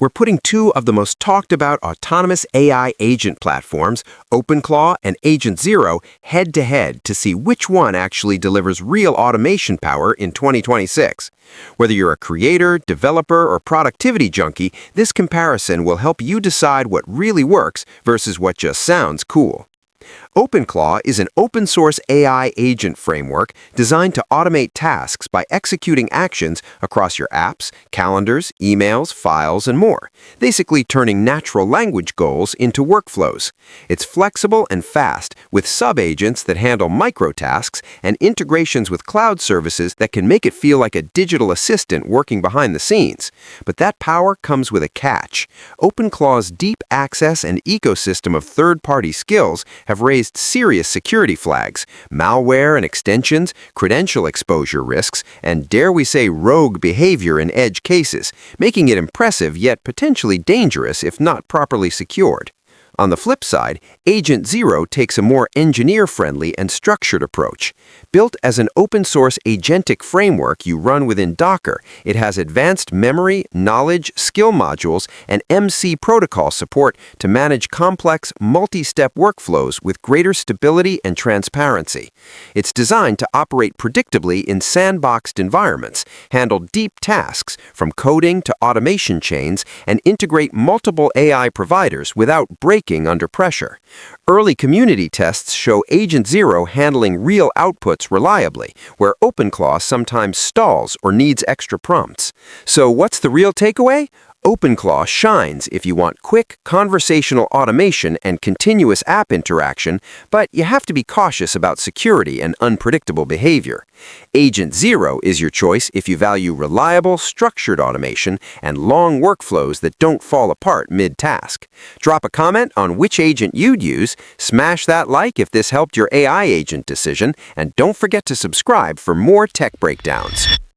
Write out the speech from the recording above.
We're putting two of the most talked about autonomous AI agent platforms, Openclaw and Agent Zero, head to head to see which one actually delivers real automation power in 2026. Whether you're a creator, developer, or productivity junkie, this comparison will help you decide what really works versus what just sounds cool. Openclaw is an open-source AI agent framework designed to automate tasks by executing actions across your apps, calendars, emails, files, and more, basically turning natural language goals into workflows. It's flexible and fast, with sub-agents that handle microtasks and integrations with cloud services that can make it feel like a digital assistant working behind the scenes. But that power comes with a catch. Openclaw's deep access and ecosystem of third-party skills have raised serious security flags, malware and extensions, credential exposure risks, and dare we say rogue behavior in edge cases, making it impressive yet potentially dangerous if not properly secured. On the flip side, Agent Zero takes a more engineer-friendly and structured approach. Built as an open-source agentic framework you run within Docker, it has advanced memory, knowledge, skill modules, and MC protocol support to manage complex, multi-step workflows with greater stability and transparency. It's designed to operate predictably in sandboxed environments, handle deep tasks from coding to automation chains, and integrate multiple AI providers without breaking under pressure. Early community tests show Agent Zero handling real outputs reliably, where Openclaw sometimes stalls or needs extra prompts. So what's the real takeaway? Openclaw shines if you want quick, conversational automation and continuous app interaction, but you have to be cautious about security and unpredictable behavior. Agent Zero is your choice if you value reliable, structured automation and long workflows that don't fall apart mid-task. Drop a comment on which agent you'd use, smash that like if this helped your AI agent decision, and don't forget to subscribe for more tech breakdowns.